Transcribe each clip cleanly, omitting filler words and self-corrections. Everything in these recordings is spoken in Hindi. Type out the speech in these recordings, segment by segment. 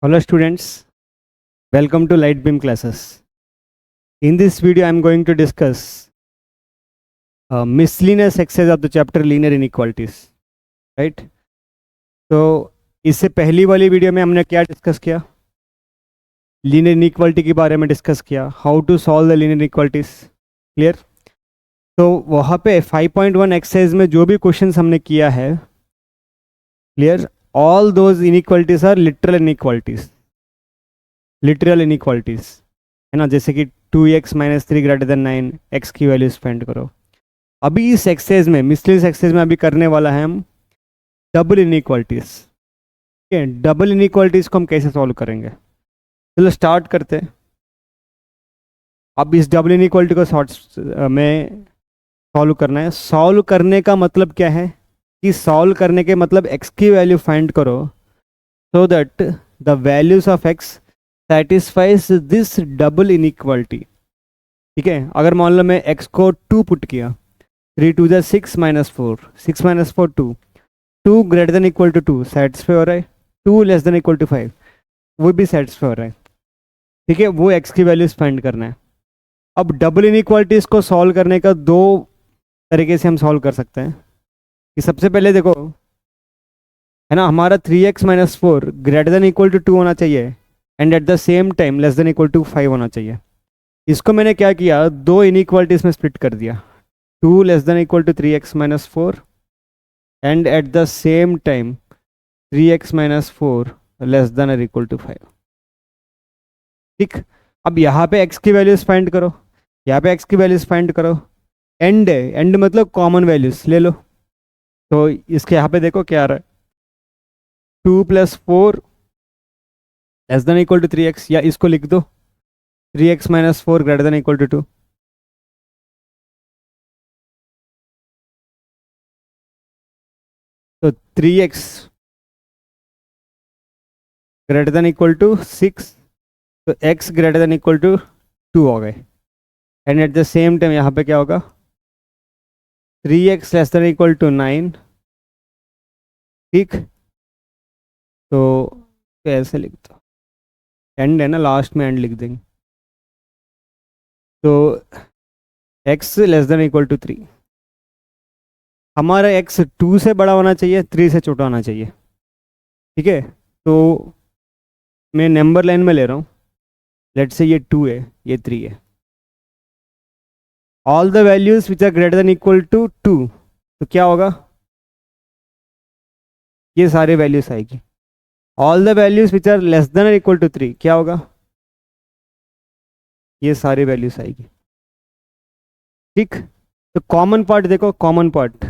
Hello students, welcome to Lightbeam classes. In this video I am going to discuss miscellaneous exercise of the chapter linear inequalities, right? तो इससे पहली वाली वीडियो में हमने क्या डिस्कस किया? लीनियर इनइक्वालिटी के बारे में डिस्कस किया, how to solve the linear inequalities, clear? तो वहाँ पे 5.1 एक्सरसाइज में जो भी क्वेश्चंस हमने किया है, clear, all those inequalities are literal inequalities, literal inequalities, है ना? जैसे कि 2x minus 3 greater than 9, x की वैल्यूज फाइंड करो। अभी इस एक्सरसाइज में, मिसलेनियस एक्सरसाइज में अभी करने वाला है हम डबल इनइक्वालिटीज। ठीक है, डबल इनइक्वालिटीज को हम कैसे सॉल्व करेंगे, चलो स्टार्ट करते हैं। अब इस डबल इनइक्वालिटी को में सॉल्व करना है। सॉल्व करने का मतलब क्या है कि सॉल्व करने के मतलब x की वैल्यू फाइंड करो so that the values of x satisfies this double inequality. ठीक है, अगर मान लो मैं x को 2 पुट किया, 3 2 जा 6 minus 4, 6 minus 4 2, 2 greater than equal to 2 satisfy हो रहा है, 2 लेस देन इक्वल टू 5 वो भी सेटिस्फाई हो रहा है। ठीक है, वो x की वैल्यूज फाइंड करना है। अब डबल इनइक्वालिटीज को सॉल्व करने का दो तरीके से हम सॉल्व कर सकते हैं। कि सबसे पहले देखो, है ना, हमारा 3x minus 4 greater than equal to 2 होना चाहिए and at the same time less than equal to 5 होना चाहिए। इसको मैंने क्या किया, दो इनइक्वालिटीज में स्प्लिट कर दिया, 2 less than equal to 3x minus 4 and at the same time 3x minus 4 less than और इक्वल टू 5। ठीक, अब यहाँ पे x की वैल्यूज फाइंड करो, यहाँ पे x की वैल्यूज फाइंड करो। एंड एंड मतलब कॉमन वैल्यूज ले लो। तो इसके यहाँ पे देखो क्या आ रहा है, 2 plus 4 less than equal to 3x, या इसको लिख दो 3x minus 4 greater than equal to 2। तो 3x greater than equal to 6, तो x greater than equal to 2 हो गए। And at the same time यहाँ पे क्या होगा, 3x less than equal to 9। ठीक, तो ऐसे लिख दो, एंड है ना, लास्ट में एंड लिख देंगे। तो x less than equal to 3, हमारा x 2 से बड़ा होना चाहिए, 3 से छोटा होना चाहिए। ठीक है, तो मैं नंबर लाइन में ले रहा हूँ, लेट से ये 2 है, ये 3 है। All the values which are greater than equal to 2, तो क्या होगा, ये सारे वैल्यूज आएगी। All the values which are less than equal to 3 क्या होगा, ये सारे वैल्यूज आएगी। ठीक, तो कॉमन पार्ट देखो, कॉमन पार्ट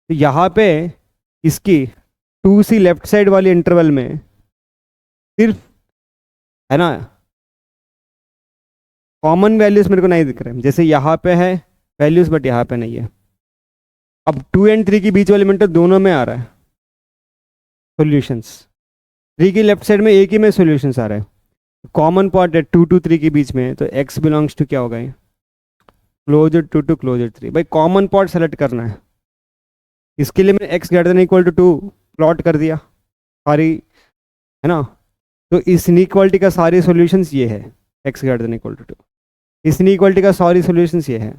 तो यहाँ पे इसकी 2c लेफ्ट साइड वाली इंटरवल में सिर्फ, है ना, कॉमन वैल्यूज मेरे को नहीं दिख रहे, जैसे यहाँ पे है वैल्यूज बट यहाँ पे नहीं है। अब 2 एंड 3 के बीच वाले मिनट दोनों में आ रहा है सॉल्यूशंस, 3 की लेफ्ट साइड में एक ही में सॉल्यूशंस आ रहा है। कॉमन पार्ट है 2 to 3 के बीच में, तो x बिलोंग्स टू क्या होगा, ये क्लोजर 2 to क्लोजर 3। भाई कॉमन पार्ट सेलेक्ट करना है, इसके लिए मैंने x greater than equal to 2 plot कर दिया सारी, है ना। तो इस इनइक्वालिटी का सारी सॉल्यूशंस ये है, x greater than equal to 2। इस इनइक्वालिटी का सारी सॉल्यूशंस ये है।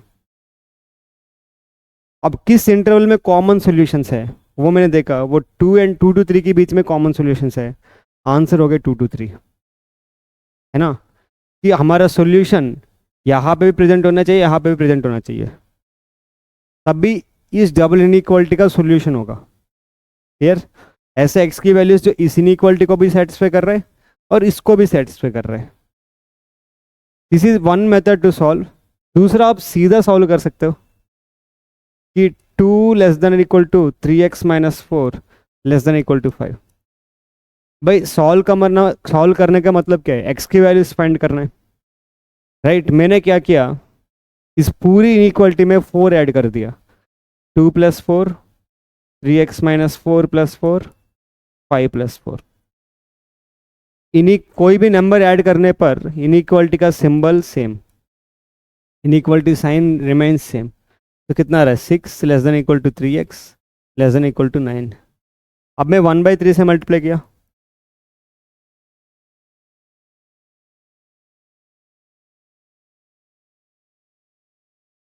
अब किस इंटरवल में कॉमन सॉल्यूशंस है वो मैंने देखा, वो 2 to 3 के बीच में कॉमन सॉल्यूशंस है। आंसर हो गए 2 to 3, है ना। कि हमारा सॉल्यूशन यहाँ पे भी प्रेजेंट होना चाहिए, यहाँ पे भी प्रेजेंट होना चाहिए, तभी इस डबल इनइक्वालिटी का सॉल्यूशन होगा। क्लियर, ऐसे x की वैल्यूज जो इस इनइक्वालिटी को भी सेटिस्फाई कर रहे हैं और इसको भी सेटिस्फाई कर रहे हैं। This is one method to solve. दूसरा, आप सीधा सॉल्व कर सकते हो कि 2 less than equal to 3x minus 4 less than equal to 5। भाई सॉल्व करने का मतलब क्या है, x की वैल्यूज फाइंड करना है, राइट। मैंने क्या किया, इस पूरी इनइक्वालिटी में 4 ऐड कर दिया, 2 plus 4, 3x minus 4 plus 4, 5 plus 4। कोई भी नंबर ऐड करने पर इनइक्वालिटी का symbol same, inequality sign remains same. तो कितना आ रहा है, 6 less than equal to 3x less than equal to 9। अब मैं 1/3 से मल्टीप्लाई किया,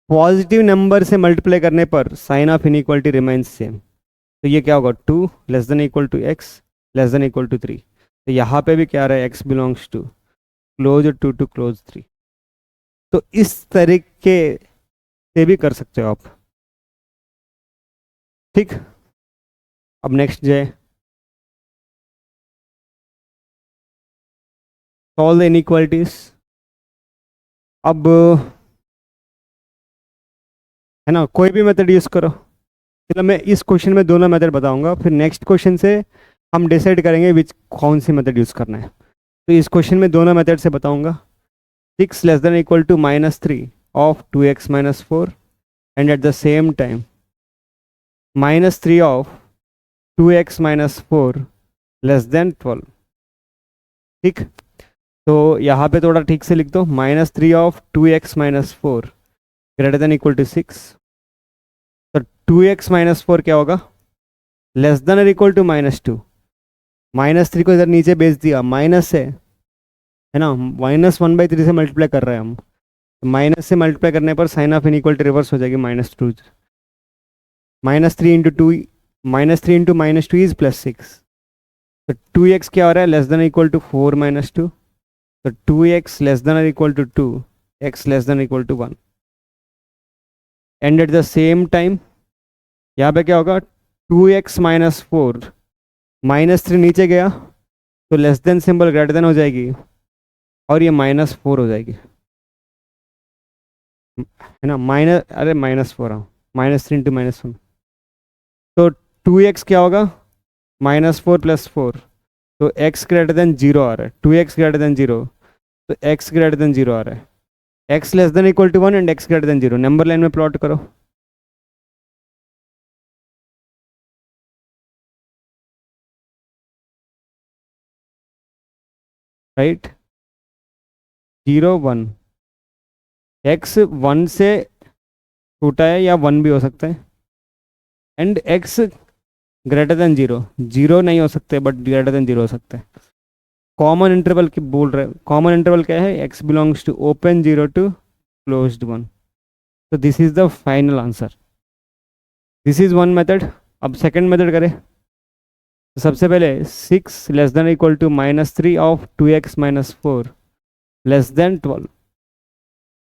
पॉजिटिव नंबर से मल्टीप्लाई करने पर sign of inequality remains same. तो ये क्या होगा, 2 less than equal to x less than equal to 3। तो यहाँ पे भी क्या आ रहा है, x belongs to close 2 to close 3। तो इस तरीके से भी कर सकते हो आप। ठीक, अब नेक्स्ट जो है, सॉल्व द इनइक्वालिटीज। अब है ना, कोई भी मेथड यूज़ करो। चलो मैं इस क्वेश्चन में दोनों मेथड बताऊंगा, फिर नेक्स्ट क्वेश्चन से हम डिसाइड करेंगे विच कौन सी मेथड यूज़ करना है। तो इस क्वेश्चन में दोनों मेथड से बताऊंगा। 6 less than equal to -3 of 2x - 4 and at the same time -3 of 2x - 4 less than 12। ठीक, तो यहाँ पे थोड़ा ठीक से लिख दो, -3 of 2x - 4 greater than equal to 6। तो 2x - 4 क्या होगा, लेस देन और इक्वल टू -2। -3 को इधर नीचे भेज दिया, माइनस है ना, -1/3 से मल्टीप्लाई कर रहे हैं हम। माइनस से मल्टीप्लाई करने पर साइन ऑफ इनइक्वालिटी रिवर्स हो जाएगी, -2। -3 इंटू टू, -3 इंटू -2 इज +6। तो 2x क्या हो रहा है, लेस देन इक्वल टू 4 - 2। तो 2x less than equal to 2, x less than equal to 1 and at the same time यहाँ पे क्या होगा, 2x - 4 -3 नीचे गया तो less then symbol greater than हो जाएगी और ये -4 हो जाएगी, है ना। अरे -4, हाँ, -3 इंटू -1। तो 2x क्या होगा, -4 + 4। तो x ग्रेटर देन 0 आ रहा है, 2x ग्रेटर देन 0, तो x ग्रेटर देन 0 आ रहा है। x less than equal to 1 and x greater than 0 number line में प्लॉट करो। राइट, 0 1, x 1 से छोटा है या 1 भी हो सकता है, एंड x ग्रेटर देन 0, 0 नहीं हो सकते बट ग्रेटर देन 0 हो सकते हैं। कॉमन इंटरवल की बोल रहे, कॉमन इंटरवल क्या है, x belongs to open 0 to closed 1। तो this is the final answer. This is one method. अब सेकंड मेथड करें, तो सबसे पहले 6 less than equal to -3 of 2x - 4 less than 12।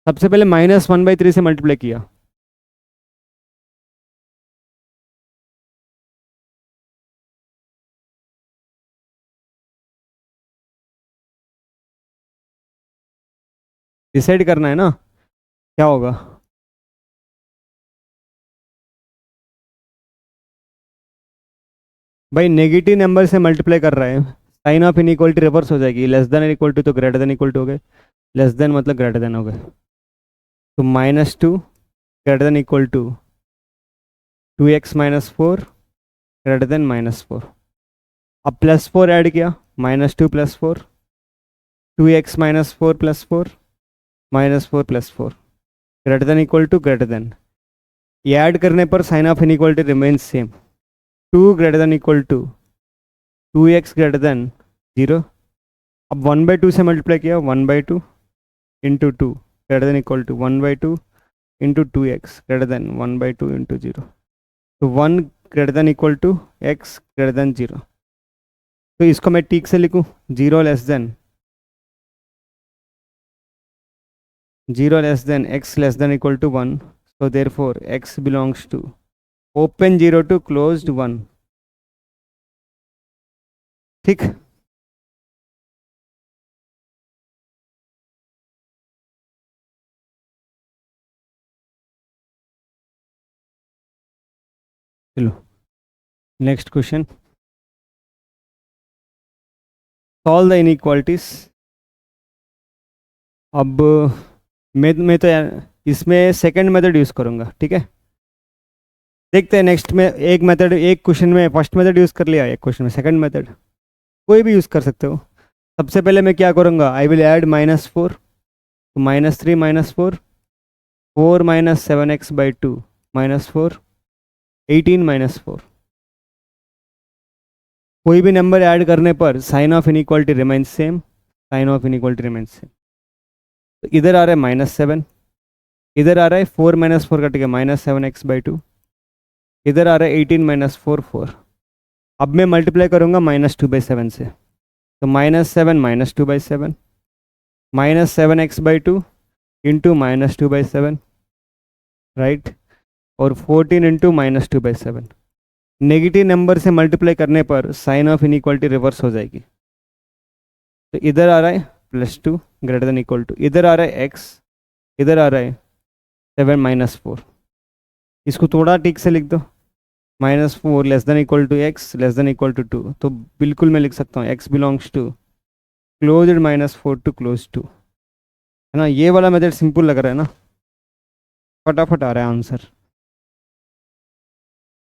सबसे पहले -1/3 से मल्टीप्लाई किया, डिसाइड करना है ना क्या होगा। भाई नेगेटिव नंबर से मल्टीप्लाई कर रहे हैं, साइन ऑफ इनइक्वालिटी रिवर्स हो जाएगी, लेस देन इक्वल टू तो ग्रेटर देन इक्वल टू हो गए, लेस देन मतलब ग्रेटर देन हो गए। तो -2 greater than equal to 2x - 4 greater than -4। अब +4 ऐड किया, -2 + 4, 2x - 4 + 4 -4 + 4 greater than equal to greater than. ये ऐड करने पर sign of inequality remains same, 2 greater than equal to 2x greater than 0। अब 1/2 से मल्टीप्लाई किया, 1/2 into 2 greater than equal to 1/2 into 2x greater than 1/2 into 0। तो 1 greater than equal to x greater than 0। तो इसको मैं ठीक से लिखूँ, 0 less than x less than equal to 1। So therefore x belongs to open 0 to closed 1। ठीक, चलो next question, solve the inequalities. अब मैं तो यार इसमें सेकंड मेथड यूज़ करूँगा, ठीक है। देखते हैं नेक्स्ट में, एक मेथड, एक क्वेश्चन में फर्स्ट मेथड यूज़ कर लिया, एक क्वेश्चन में सेकंड मेथड, कोई भी यूज़ कर सकते हो। सबसे पहले मैं क्या करूँगा, आई विल ऐड -4, तो -3 -4, 4 - 7x/2 -4, 18 - 4। कोई भी नंबर ऐड करने पर sign of inequality remains same, sign of inequality remains same. तो इधर आ रहा है -7, इधर आ रहा है 4 - 4 कट गया -7x/2, इधर आ रहा है 18 - 4 4। अब मैं मल्टीप्लाई करूँगा -2/7 से, तो -7 - 2/7 -7x/2 इंटू -2/7, राइट, और 14 इंटू -2/7। नेगेटिव नंबर से मल्टीप्लाई करने पर साइन ऑफ इनइक्वालिटी रिवर्स हो जाएगी। तो इधर आ रहा है +2 ग्रेटर देन इक्वल टू, इधर आ रहा है x, इधर आ रहा है 7 - 4। इसको थोड़ा ठीक से लिख दो, -4 less than equal to x less than equal to 2। तो बिल्कुल मैं लिख सकता हूँ x belongs to closed -4 to close 2, है ना। ये वाला मेथड सिंपल लग रहा है ना, फटाफट आ रहा है आंसर,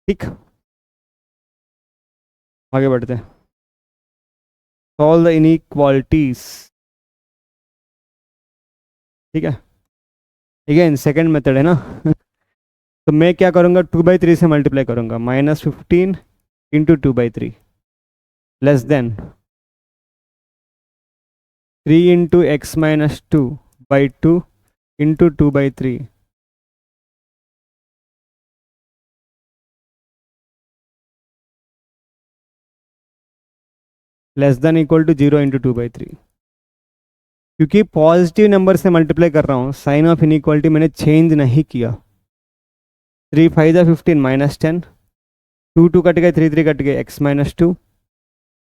ठीक। आगे बढ़ते हैं। सॉल्व द इनइक्वालिटीज, ठीक है। अगेन सेकंड मेथड है ना। तो मैं क्या करूँगा, 2/3 से मल्टीप्लाई करूँगा, -15 into 2/3 less than 3 into x-2/2 into 2/3 less than equal to 0 into 2/3। क्योंकि पॉजिटिव नंबर से मल्टीप्लाई कर रहा हूँ, साइन ऑफ इनइक्वालिटी मैंने चेंज नहीं किया। 3 5 15 -10, 2 2 कट गए, 3 3 कट गए, x-2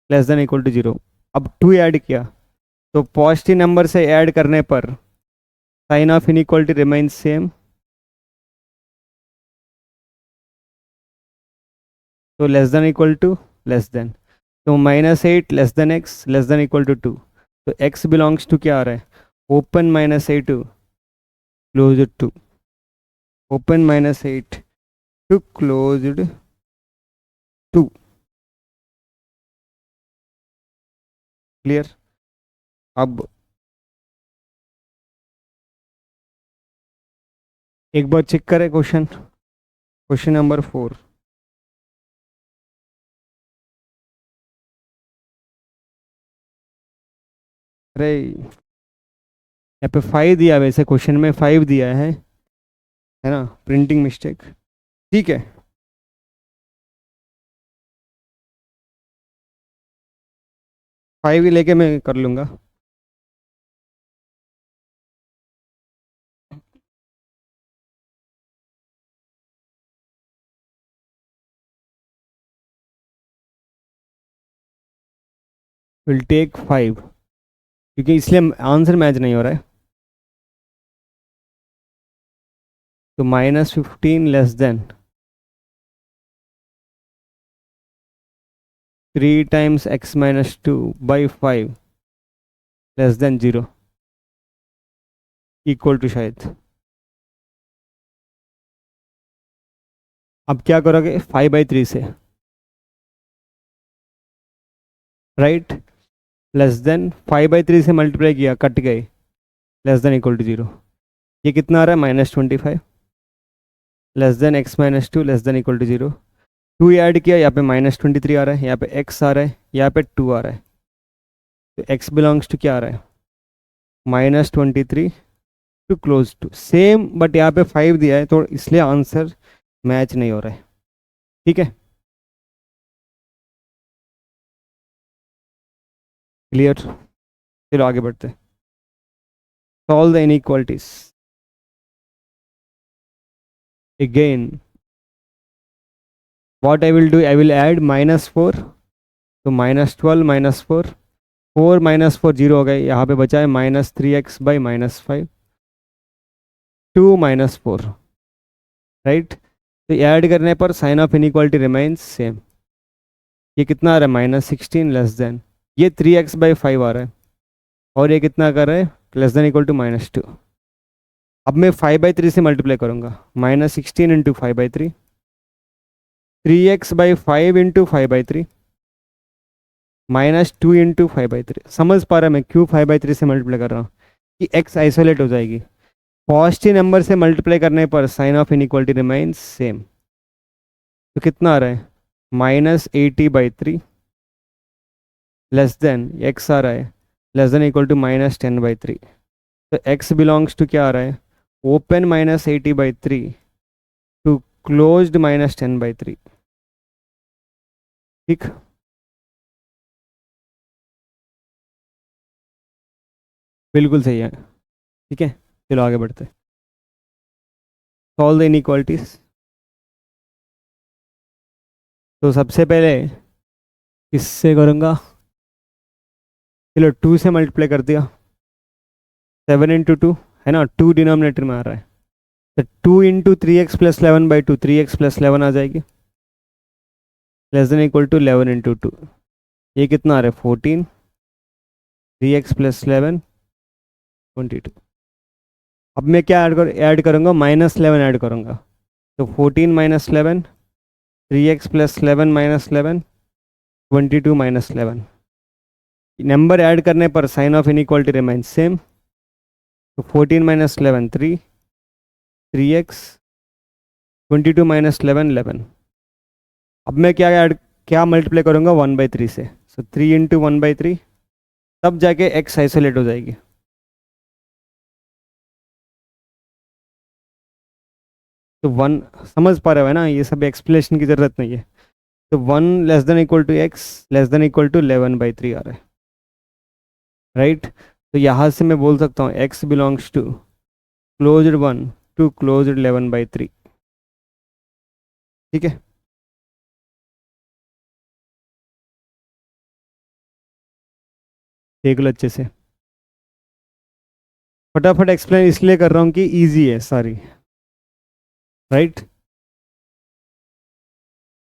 less than equal to 0। अब 2 ऐड किया, तो पॉजिटिव नंबर से ऐड करने पर sign of inequality remains same. तो less than equal to less than, तो -8 less than x less than equal to 2। तो x बिलोंग्स टू क्या आ रहा है, open -8 close 2, open -8 to closed 2। Clear. अब एक बार चेक करें क्वेश्चन, क्वेश्चन नंबर 4। अरे यहाँ पे 5 दिया, वैसे क्वेश्चन में 5 दिया है ना, प्रिंटिंग मिस्टेक, ठीक है। 5 ही लेके मैं कर लूँगा। विल टेक 5, क्योंकि इसलिए आंसर मैच नहीं हो रहा है। तो -15 less than 3 times x-2/5 less than 0 equal to, शायद। अब क्या करोगे, 5/3 से, राइट, लेस देन 5/3 से मल्टीप्लाई किया, कट गए, लेस देन इक्वल टू 0। ये कितना आ रहा है, -25 less than x-2 less than equal to 0। 2 add किया, यहाँ पे -23 आ रहा है, यहाँ पे x आ रहा है, यहाँ पे 2 आ रहा है। तो x बिलोंग्स टू क्या आ रहा है, -23 to close to same, but यहाँ पे 5 दिया है, तो इसलिए आंसर मैच नहीं हो रहा है, ठीक है। क्लियर। चलो आगे बढ़ते हैं। Solve the inequalities. Again what I will do, I will add -4, तो -12 - 4, 4 - 4 0 हो गए, यहाँ पे बचा है -3x/-5 2 - 4, राइट। तो ऐड करने पर sign of inequality remains same. ये कितना आ रहा है, -16 लेस देन, ये 3x/5 आ रहा है, और ये कितना कर रहा है, लेस देन इक्वल टू -2। अब मैं 5/3 से मल्टीप्लाई करूँगा, -16 इंटू 5/3, 3x/5 इंटू 5/3 -2 इंटू 5/3। समझ पा रहा है मैं क्यों 5/3 से मल्टीप्लाई कर रहा हूँ, कि x आइसोलेट हो जाएगी। पॉजिटिव नंबर से मल्टीप्लाई करने पर sign of inequality remains same. तो कितना आ रहा है, -80/3 लेस देन एक्स आ रहा है लेस देन इक्वल टू -10/3। तो एक्स बिलोंग्स टू क्या आ रहा है, ओपन -80/3 टू क्लोज्ड -10/3। ठीक, बिल्कुल सही है। ठीक है, चलो आगे बढ़ते। Solve the inequalities. तो सबसे पहले किससे करूँगा, चलो 2 से मल्टीप्लाई कर दिया, 7 × 2 है ना, 2 डिनोमिनेटर में आ रहा है, तो 2 × 3x + 11/2, 3x + 11 आ जाएगी, लेस देन इक्वल टू 11 × 2। ये कितना आ रहा है 14, 3x + 11 22। अब मैं क्या ऐड करूँगा, -11 ऐड करूँगा, तो 14 - 11, 3x + 11 - 11, 22 - 11। नंबर ऐड करने पर sign of inequality remains same, तो 14 - 11 3, 3x, 22 - 11 11। अब मैं क्या मल्टीप्लाई करूँगा 1/3 से, सो 3 × 1/3, तब जाके x आइसोलेट हो जाएगी। तो 1 समझ पा रहे हो है ना, ये सब एक्सप्लेनेशन की ज़रूरत नहीं है। तो 1 less than equal to x less than equal to 11/3 आ रहा है, राइट। तो यहाँ से मैं बोल सकता हूँ x belongs to closed 1 to closed 11/3। ठीक है, देख लो अच्छे से, फटाफट एक्सप्लेन इसलिए कर रहा हूँ कि इजी है सारी, right.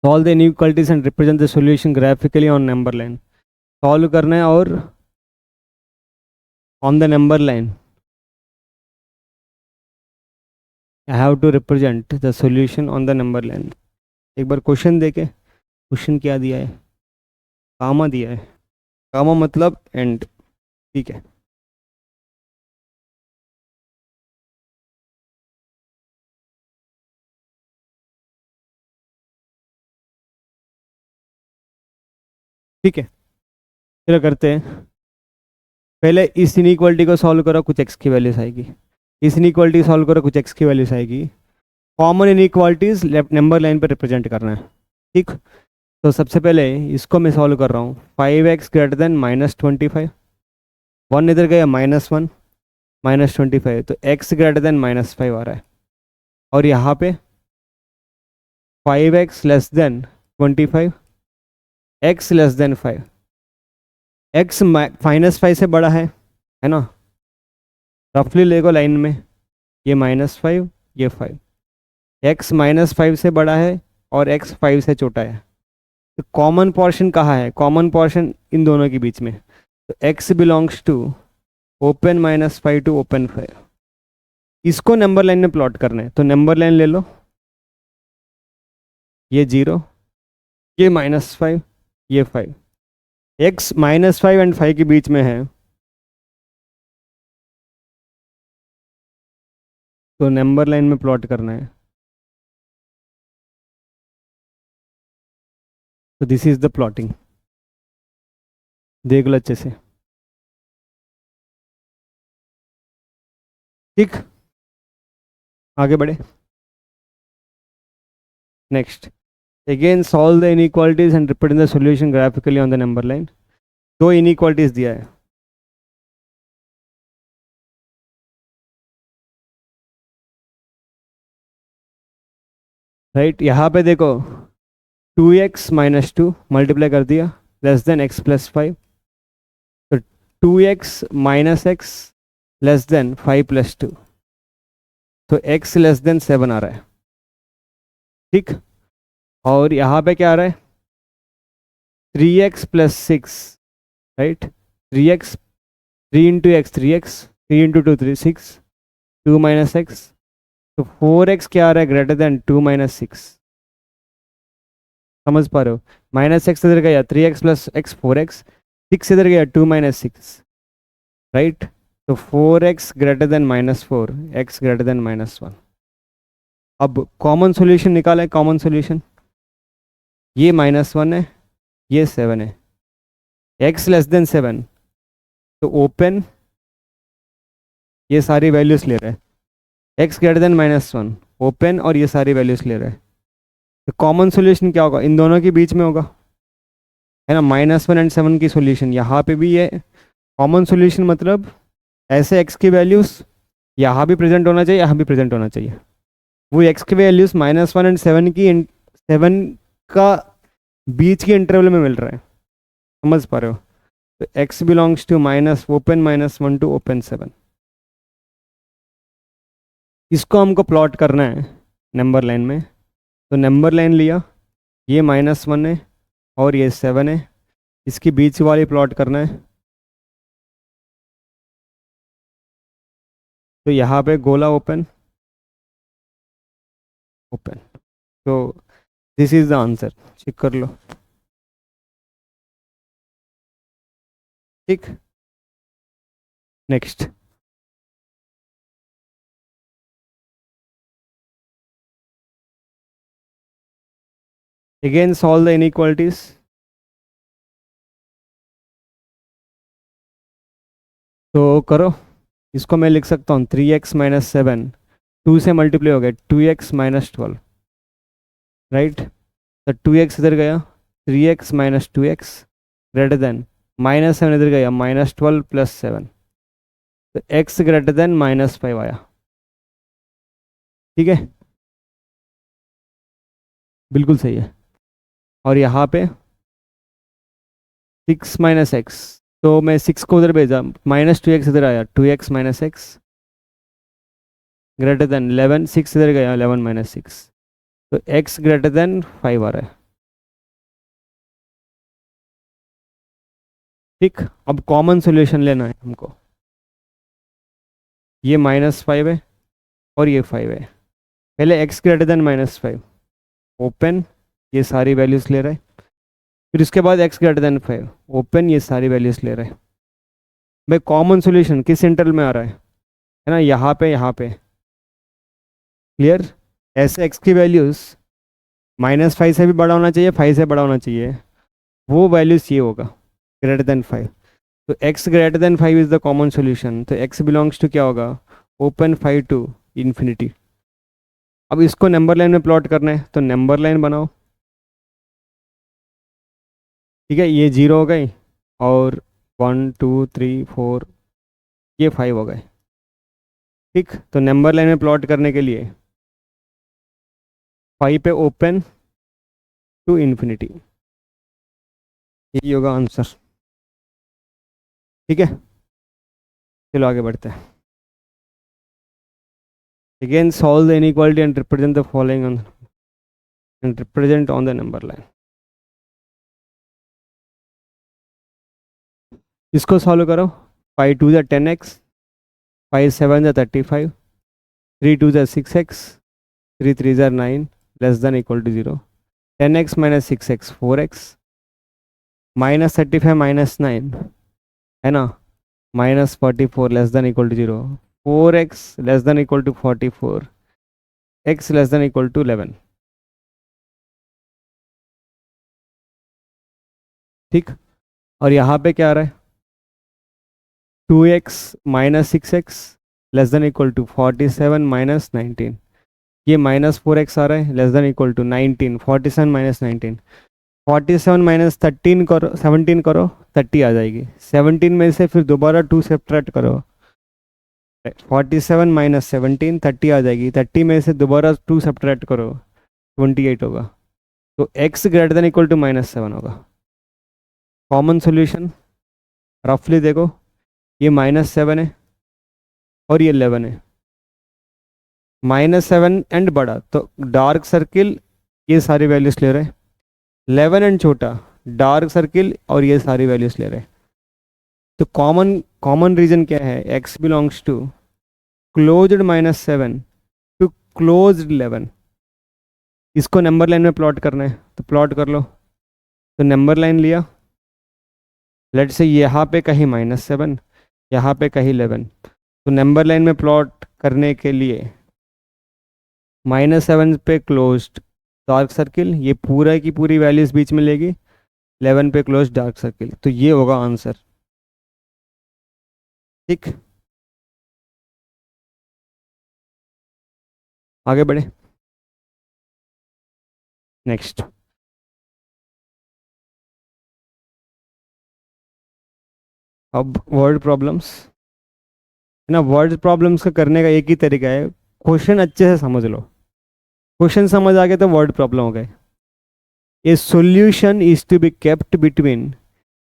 Solve the inequalities and represent the solution graphically on number line. Solve करना है और on the number line I have to represent the solution on the number line. एक बार क्वेश्चन देखे, क्वेश्चन क्या दिया है, कामा दिया है, कामा मतलब एंड। ठीक है, ठीक है, चलो करते हैं। पहले इस इनइक्वालिटी को सॉल्व करो, कुछ एक्स की वैल्यूज आएगी। इस इनइक्वालिटी सॉल्व करो, कुछ एक्स की वैल्यूज आएगी। Common inequalities left number line पर रिप्रेजेंट करना है। ठीक, तो सबसे पहले इसको मैं सॉल्व कर रहा हूँ, 5x ग्रेटर देन -25, 1 इधर गया -1 -25, तो x ग्रेटर देन -5 आ रहा है। और यहाँ पे 5x less than 25, x less then 5, x -5 से बड़ा है ना, रफली लेगो लाइन में, ये -5 ये 5, x -5 से बड़ा है और x 5 से छोटा है। तो कॉमन पोर्शन कहाँ है, कॉमन पोर्शन इन दोनों के बीच में, तो x belongs to open -5 to open 5। इसको नंबर लाइन में प्लॉट करना है, तो नंबर लाइन ले लो, ये 0, ये -5 ये 5, x -5 एंड 5 के बीच में है, तो नंबर लाइन में प्लॉट करना है। तो दिस इज द प्लॉटिंग, देख लो अच्छे से। ठीक, आगे बढ़े। Next, again solve the inequalities and represent the solution graphically on the number line. दो इनइक्वालिटीज दिया है, राइट। यहाँ पे देखो 2x - 2 मल्टीप्लाई कर दिया, लेस देन x + 5, तो 2x - x लेस देन 5 + 2, तो x लेस देन 7 आ रहा है। ठीक, और यहाँ पे क्या आ रहा है 3x + 6, right. 3x, 3 × x 3x, 3 × 2 3 6, 2 - x, तो 4x क्या आ रहा है ग्रेटर देन 2 - 6। समझ पा रहे हो, -x इधर गया 3x + x 4x, 6 इधर गया 2 - 6, राइट। तो 4x greater than -4, x greater then -1। अब कॉमन सॉल्यूशन निकाला है, कॉमन सॉल्यूशन ये -1 है, ये 7 है, x लेस देन 7, तो ओपन ये सारी वैल्यूज ले रहा है। x ग्रेटर देन -1 ओपन और ये सारी वैल्यूज ले रहा है। तो कॉमन सॉल्यूशन क्या होगा, इन दोनों के बीच में होगा, है ना, -1 एंड 7 की सॉल्यूशन। यहाँ पे भी ये कॉमन सॉल्यूशन मतलब ऐसे x की वैल्यूज यहाँ भी प्रेजेंट होना चाहिए, यहाँ भी प्रेजेंट होना चाहिए। वो x की वैल्यूज -1 एंड 7 की 7 का बीच के इंटरवल में मिल रहा है, समझ पा रहे हो। तो x belongs to open -1 to open 7। इसको हमको प्लॉट करना है नंबर लाइन में। तो नंबर लाइन लिया, ये -1 है और ये 7 है, इसकी बीच वाली प्लॉट करना है। तो यहाँ पे गोला ओपन ओपन, तो this is the answer, check कर लो। ठीक, next. Again solve the inequalities. तो करो, इसको मैं लिख सकता हूँ 3x - 7 2 से मल्टीप्लाई हो गया 2x - 12, राइट। तो 2x इधर गया, 3x - 2x ग्रेटर देन -7 इधर गया, -12 + 7, तो x ग्रेटर देन -5 आया। ठीक है, बिल्कुल सही है। और यहाँ पे 6 - x, तो मैं 6 को उधर भेजा, -2x इधर आया, 2x - x ग्रेटर देन 11, 6 इधर गया, 11 - 6, तो x ग्रेटर देन 5 आ रहा है। ठीक, अब कॉमन सॉल्यूशन लेना है हमको। ये -5 है और ये 5 है। पहले x ग्रेटर देन -5 ओपन, ये सारी वैल्यूज ले रहा है। फिर उसके बाद x ग्रेटर देन 5 ओपन, ये सारी वैल्यूज ले रहा है। भाई कॉमन सॉल्यूशन किस इंटरवल में आ रहा है ना, यहाँ पे, यहाँ पे। क्लियर, ऐसे x की वैल्यूज -5 से भी बड़ा होना चाहिए, 5 से बड़ा होना चाहिए, वो वैल्यूज ये होगा ग्रेटर देन 5। तो x greater then 5 is the common solution. तो x बिलोंग्स टू क्या होगा, ओपन 5 टू इन्फिनिटी। अब इसको नंबर लाइन में प्लॉट करना है, तो नंबर लाइन बनाओ। ठीक है, ये 0 हो गई और 1 2 3 4 ये 5 हो गए। ठीक, तो नंबर लाइन में प्लॉट करने के लिए 5 पे ओपन टू इन्फिनिटी, यही होगा आंसर। ठीक है, चलो आगे बढ़ते हैं। Again solve the inequality and represent the following and represent on the number line. इसको सॉल्व करो, 5 2 10x, 5 7 35, 3 2 6x, 3 3 9 less than equal to 0, 10x - 6x 4x, -35 - 9 है ना, -44 less than equal to 0, 4x less than equal to 44, x less than equal to 11। ठीक, और यहाँ पे क्या आ रहा है, 2x - 6x less than equal to 47 - 19, ये -4x आ रहा है लेस देन इक्वल टू 19, 47 - 19, 47 - 13 करो, 17 करो, 30 आ जाएगी। 17 में से फिर दोबारा 2 सब्ट्रैक्ट करो, 47 - 17 30 आ जाएगी। 30 में से दोबारा 2 सब्ट्रैक्ट करो, 28 होगा। तो x greater than equal to -7 होगा। कॉमन सॉल्यूशन रफली देखो, ये -7 है और ये 11 है, -7 एंड बड़ा, तो डार्क सर्किल ये सारी वैल्यूज ले रहे हैं, 11 एंड छोटा डार्क सर्किल और ये सारी वैल्यूज ले रहे हैं। तो कॉमन कॉमन रीजन क्या है, x belongs to closed -7 to closed 11। इसको नंबर लाइन में प्लॉट करना है, तो प्लॉट कर लो। तो नंबर लाइन लिया, लेट से यहाँ पे कहीं -7, यहाँ पे कहीं 11। तो नंबर लाइन में प्लॉट करने के लिए -7 पे क्लोज्ड डार्क सर्किल, ये पूरा की पूरी वैल्यूज बीच में लेगी, 11 पे क्लोज डार्क सर्किल, तो ये होगा आंसर। ठीक, आगे बढ़े। नेक्स्ट, अब वर्ड प्रॉब्लम्स है ना। वर्ड प्रॉब्लम्स का करने का एक ही तरीका है, क्वेश्चन अच्छे से समझ लो। क्वेश्चन समझ आ गए तो वर्ड प्रॉब्लम हो गए। A solution is to be kept between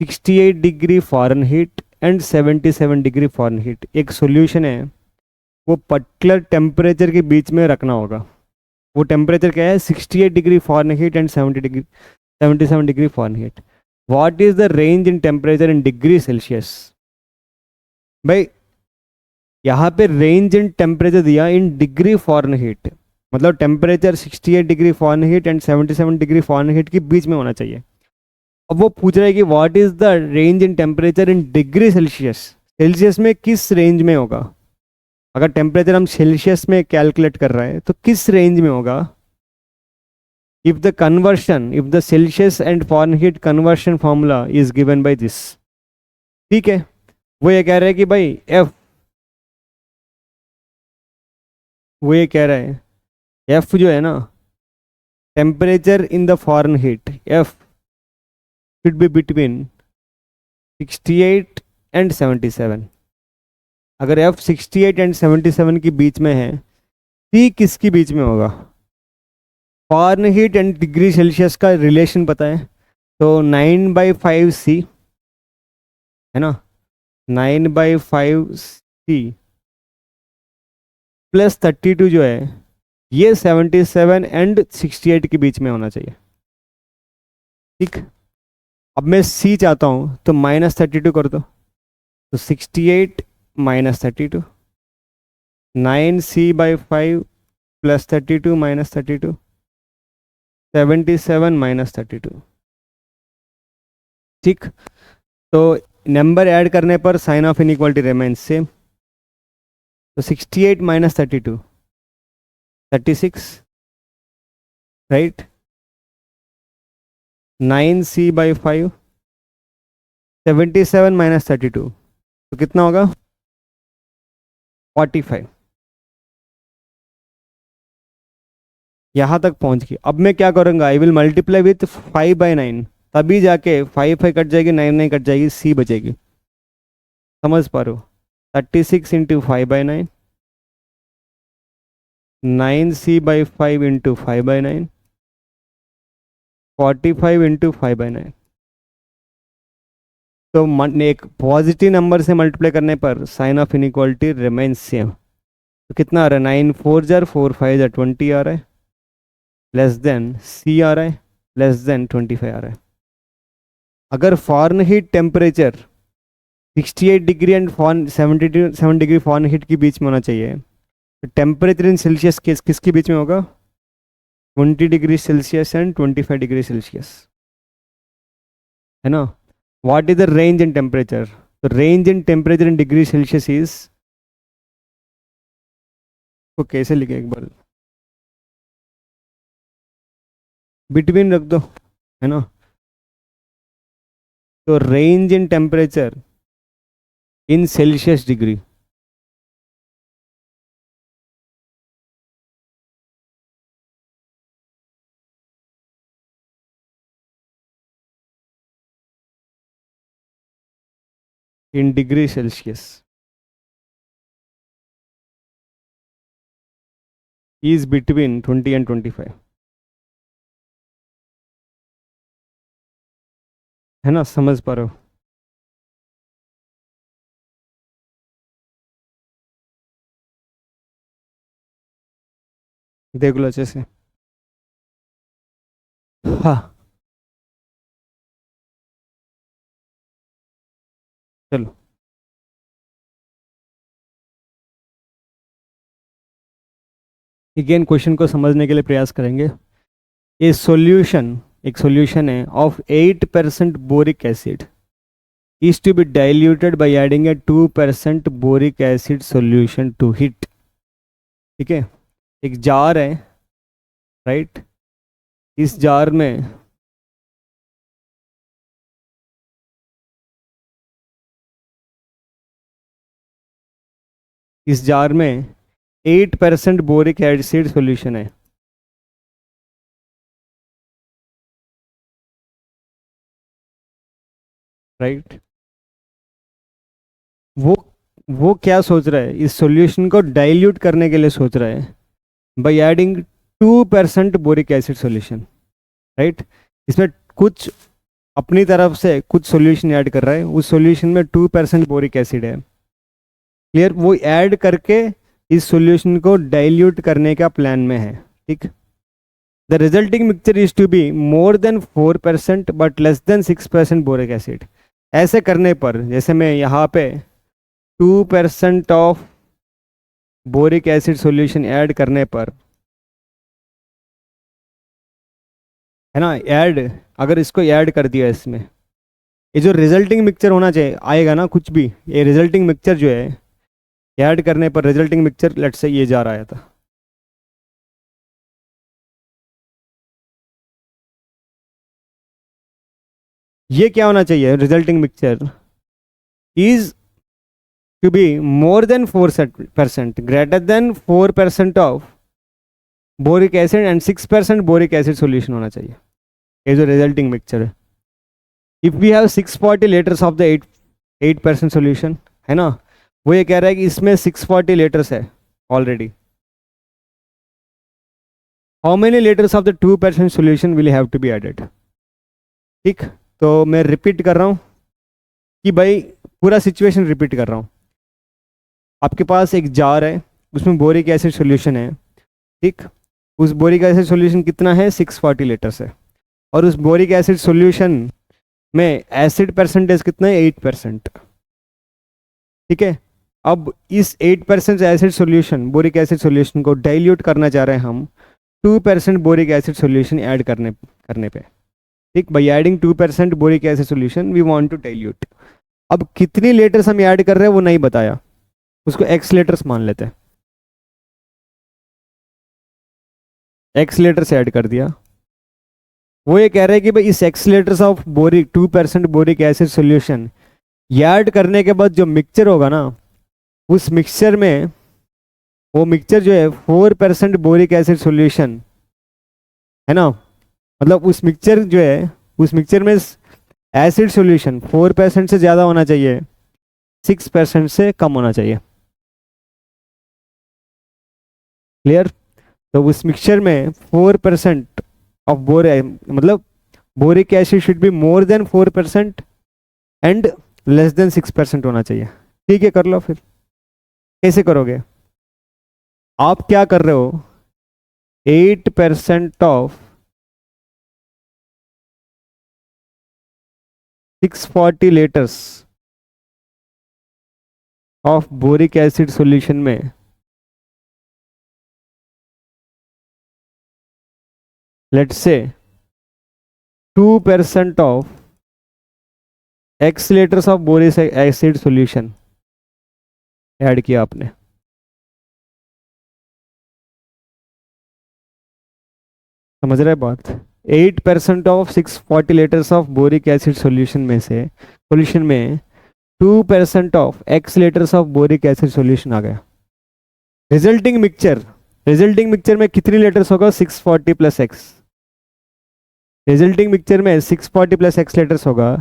68 degree Fahrenheit and 77 degree Fahrenheit. एक सॉल्यूशन है, वो पर्टिकुलर टेम्परेचर के बीच में रखना होगा। वो टेम्परेचर क्या है? 68 degree Fahrenheit and 77 degree Fahrenheit. What is the range in temperature in degree Celsius? भाई यहाँ पे रेंज इन टेम्परेचर दिया इन डिग्री फ़ारेनहीट, मतलब temperature 68 degree Fahrenheit and 77 degree Fahrenheit के बीच में होना चाहिए। अब वो पूछ रहा है कि what is the range in temperature in degree Celsius, Celsius में किस रेंज में होगा। अगर टेम्परेचर हम सेल्सियस में कैलकुलेट कर रहे हैं तो किस रेंज में होगा। If the Celsius and Fahrenheit conversion formula is given by this. ठीक है, वो ये कह रहा है कि भाई एफ, वो ये कह रहा है एफ जो है ना, temperature in the Fahrenheit, F should be between 68 and 77। अगर एफ 68 एंड 77 के बीच में है, सी किसके बीच में होगा? फॉरेनहीट एंड डिग्री सेल्सियस का रिलेशन पता है, तो 9/5 सी है ना, 9/5 सी प्लस 32 जो है, ये 77 एंड 68 के बीच में होना चाहिए। ठीक, अब मैं सी चाहता हूँ तो -32 कर दो, तो 68 -32, 9c/5 प्लस 32 -32, 77 -32। ठीक, तो नंबर ऐड करने पर sign of inequality remains same. तो 68 -32 36, राइट। 9c/5, 77 -32, तो कितना होगा? 45। यहाँ तक पहुँच गई। अब मैं क्या करूँगा? आई विल मल्टीप्लाई विथ 5/9, तभी जाके 5 कट जाएगी, 9 कट जाएगी, सी बचेगी। समझ पा रहे हो? 36 इंटू 5/9, 9c/5 इंटू 5/9, 45 इंटू 5/9। तो एक पॉजिटिव नंबर से मल्टीप्लाई करने पर sign of inequality remains same. तो कितना आ रहा है? 9 4 जार 4 5 जार 20 आ रहा है, लेस देन सी आ रहा है, लेस देन 25 आ रहा है। अगर फॉरेनहीट टेम्परेचर 68 डिग्री एंड 77 डिग्री फॉरेनहीट के बीच में होना चाहिए, तो टेम्परेचर इन सेल्सियस किसके बीच में होगा? 20 degree Celsius and 25 degree Celsius, है ना। What is the range in temperature? तो range in temperature in degree Celsius is, तो कैसे लिखे एक बार, बिटवीन रख दो, है ना। तो range in temperature in Celsius degree, in degree Celsius is between 20 and 25, है ना। समझ पा रहे हो? देख लो अच्छे से। हाँ, चलो अगेन क्वेश्चन को समझने के लिए प्रयास करेंगे। ए सॉल्यूशन, एक सॉल्यूशन है of 8% boric acid is to be diluted by adding a 2% boric acid solution to it। ठीक है, एक जार है, राइट। इस जार में इस जार में 8% बोरिक एसिड सॉल्यूशन है, राइट। वो वो क्या सोच रहा है, इस सॉल्यूशन को डाइल्यूट करने के लिए सोच रहा है by adding 2% boric acid solution, right. इसमें कुछ अपनी तरफ से कुछ सॉल्यूशन ऐड कर रहा है, उस सॉल्यूशन में 2% बोरिक एसिड है, क्लियर। वो ऐड करके इस सॉल्यूशन को डाइल्यूट करने का प्लान में है, ठीक। The resulting mixture is to be more than 4% but less than 6% boric acid. ऐसे करने पर, जैसे मैं यहाँ पे 2% of boric acid solution add करने पर, है ना, ऐड, अगर इसको ऐड कर दिया इसमें, ये जो रिजल्टिंग मिक्सचर होना चाहिए आएगा ना, कुछ भी, ये रिजल्टिंग मिक्सचर जो है ऐड करने पर रिजल्टिंग मिक्सचर लेट्स से ये जा रहा था, ये क्या होना चाहिए, resulting mixture is to be more than 4%, greater than 4% of boric acid and 6% boric acid solution होना चाहिए, ये जो रिजल्टिंग मिक्सचर है। If we have 640 litres of the 8% solution, है ना, वो ये कह रहा है कि इसमें 640 लीटर्स है already, how many litres of the 2% solution will have to be added, ठीक। तो मैं रिपीट कर रहा हूँ कि भाई पूरा सिचुएशन रिपीट कर रहा हूँ। आपके पास एक जार है, उसमें बोरिक एसिड सॉल्यूशन है, ठीक। उस बोरिक एसिड सॉल्यूशन कितना है, 640 लीटर्स है, और उस बोरिक एसिड सॉल्यूशन में एसिड परसेंटेज कितना है, 8%, ठीक है। अब इस 8% acid solution, boric acid solution को डाइल्यूट करना चाह रहे हैं हम 2% बोरिक एसिड सॉल्यूशन ऐड करने करने पे, ठीक। By adding 2% boric acid solution we want to dilute. अब कितनी लीटर्स हम ऐड कर रहे हैं वो नहीं बताया, उसको एक्स लीटर्स मान लेते हैं, एक्स लीटर्स ऐड कर दिया। वो ये कह रहे हैं कि भाई इस x litres of boric 2% boric acid solution add करने के बाद जो मिक्सचर होगा ना, उस मिक्सचर में, वो मिक्सचर जो है 4% बोरिक एसिड सॉल्यूशन, है ना, मतलब उस मिक्सचर जो है, उस मिक्सचर में एसिड सॉल्यूशन 4% से ज़्यादा होना चाहिए, 6% से कम होना चाहिए, क्लियर। तो उस मिक्सचर में 4% ऑफ मतलब boric acid should be more than 4% and less than 6% होना चाहिए, ठीक है। कर लो फिर, कैसे करोगे, आप क्या कर रहे हो, 8% of 640 litres of boric acid solution में let's say 2% of X litres of boric acid solution add किया आपने, समझ रहे बात। 8% of 640 litres of boric acid solution में से, सॉल्यूशन में 2% of X litres of boric acid solution आ गया। रिजल्टिंग मिक्सचर, रिजल्टिंग मिक्सचर में कितनी लीटर्स होगा, 640 प्लस एक्स, रिजल्टिंग मिक्सचर में 640 प्लस एक्स लीटर्स होगा।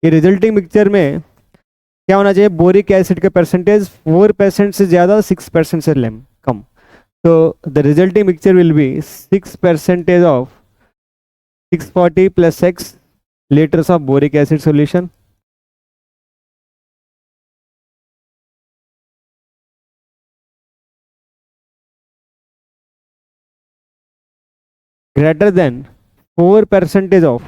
ये रिजल्टिंग मिक्सचर में क्या होना चाहिए, बोरिक एसिड का परसेंटेज 4% से ज़्यादा, 6% से कम। तो the resulting mixture will be 6% of 640 plus x liters of boric acid solution. Greater than 4% of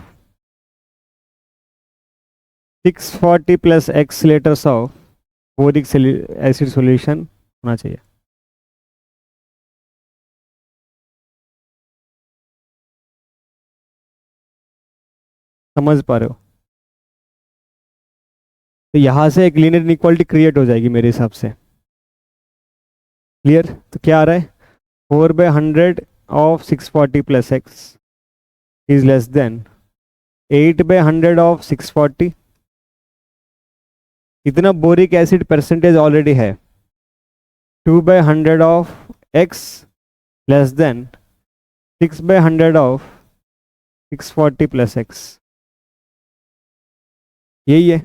640 plus x liters of boric acid solution होना चाहिए। समझ पा रहे हो? तो यहाँ से एक लीनियर इनइक्वालिटी क्रिएट हो जाएगी मेरे हिसाब से। क्लियर? तो क्या आ रहा है, 4/100 of 640 plus x is less than 8/100 of 640। इतना बोरिक एसिड परसेंटेज ऑलरेडी है, 2/100 of x less than 6/100 of 640 plus x। यही है।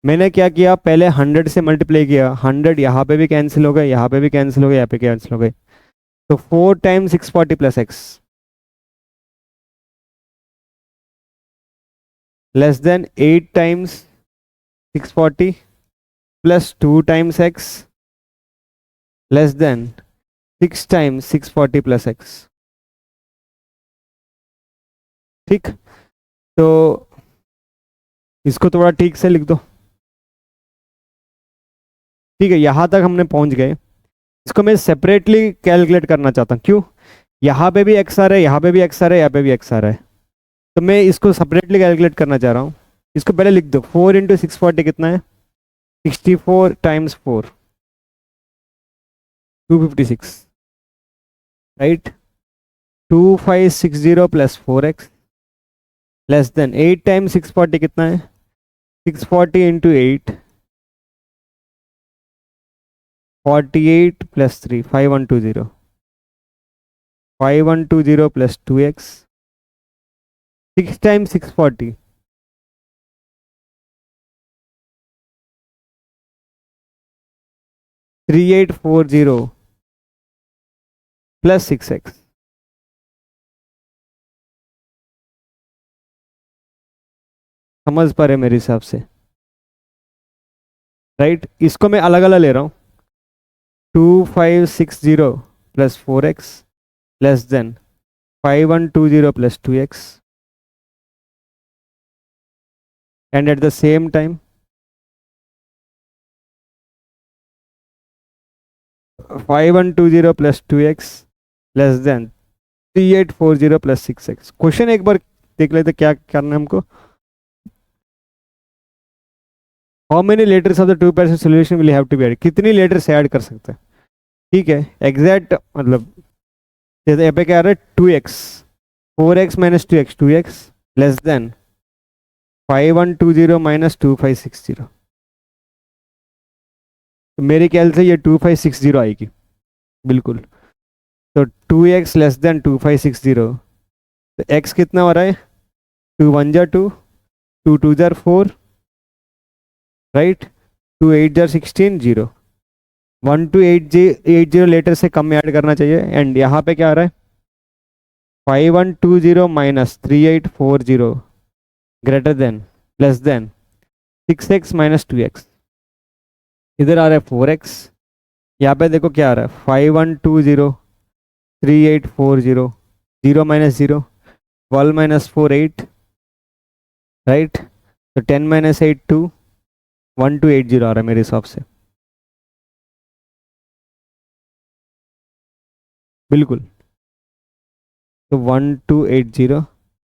मैंने क्या किया, पहले 100 से मल्टीप्लाई किया, 100 यहाँ पे भी कैंसिल हो गए, यहाँ पे भी कैंसिल हो गए, यहाँ पे कैंसिल हो गए, तो 4 times 640 plus x less then 8 times 640 plus 2 times x less than 6 times 640 plus x. ठीक, तो इसको थोड़ा ठीक से लिख दो। ठीक है, यहाँ तक हमने पहुँच गए। इसको मैं सेपरेटली कैलकुलेट करना चाहता हूँ। क्यों? यहाँ पे भी एक्स आ रहा है, यहाँ पे भी एक्स आ रहा है, यहाँ पे भी एक्स आ रहा है, तो मैं इसको सेपरेटली कैलकुलेट करना चाह रहा हूँ। इसको पहले लिख दो। 4 इंटू 640 कितना है? 64 times 4 256, right. 2560 plus 4x less than 8 times 640 कितना है? 640 into 8 48 plus 3 5120 5120 plus 2x 6 times 640 3840 plus 6x। समझ पा रहे मेरे हिसाब से, राइट। इसको मैं अलग अलग ले रहा हूँ। 2560 plus 4x less than 5120 plus 2x and at the same time 5120 plus 2x less than 3840 plus 6x। Question एक बार देख लेते क्या करना है हमको। How many litres of the 2% solution will have to be add, कितनी लेटर्स ऐड कर सकते हैं। ठीक है, एग्जैक्ट मतलब यहाँ पे क्या आ रहा है 2x 4x minus 2x 2x less then 5120 minus 2560। तो मेरे ख्याल से ये 2560 आएगी बिल्कुल। तो 2x लेस देन 2560, तो x कितना हो रहा है? 2 1 जार 2, 2 2 जार 4, राइट। 2 8 जार 16 0, 1 to 80 लेटर से कम में ऐड करना चाहिए। एंड यहाँ पे क्या आ रहा है? 5120 minus 3840 greater than less than 6x minus 2x। इधर आ रहा है 4x, यहाँ पे देखो क्या आ रहा है 5120 3840 0 माइनस 0 12 माइनस 4 8, राइट। तो 10 माइनस 8 2 1280 आ रहा है मेरे हिसाब से, बिल्कुल। तो 1280,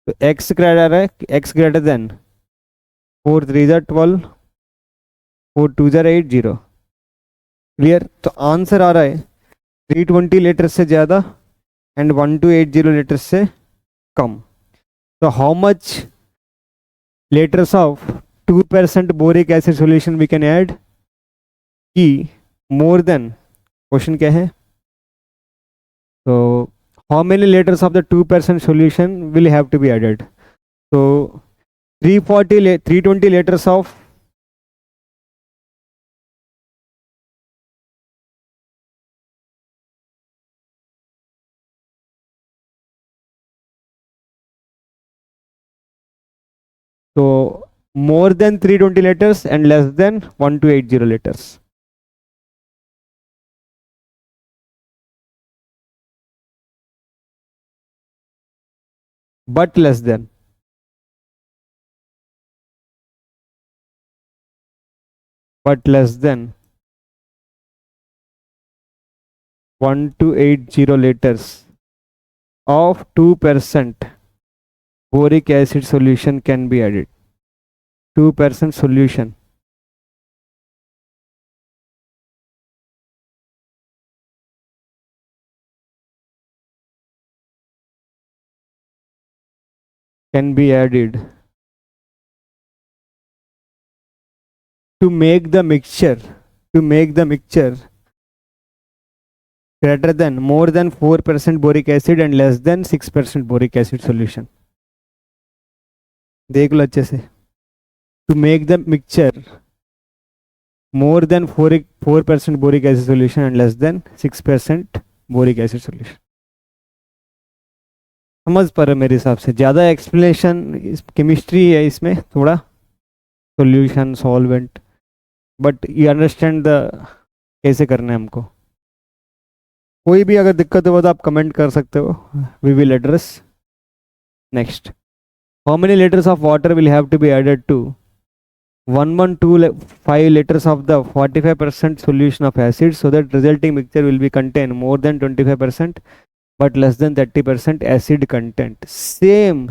तो x ग्रेटर आ रहा है, x greater than 4 3 jar 12 4 2 jar 80, clear. तो आंसर आ रहा है 320 लीटर से ज़्यादा एंड 1280 लीटर से कम। तो how much litres of 2% boric acid solution we can add की मोर देन, क्वेश्चन क्या है? तो how many litres of the 2% solution will have to be added. तो 320 लीटर्स ऑफ तो more than 320 liters and less than 1280 liters। but less than 1280 liters of 2% boric acid solution can be added। 2% solution can be added to make the mixture greater than more than 4% boric acid and less than 6% boric acid solution. देख लो अच्छे से. To make the mixture more than 4% boric acid solution and less than 6% boric acid solution. समझ पा रहे मेरे हिसाब से. ज़्यादा एक्सप्लेनेशन केमिस्ट्री है इसमें थोड़ा, solution solvent, but you understand the कैसे करना है हमको. कोई भी अगर दिक्कत हो तो आप कमेंट कर सकते हो, we will address. Next, how many litres of water will have to be added to 1,125 liters of the 45% solution of acid so that resulting mixture will be contain more than 25% but less than 30% acid content. Same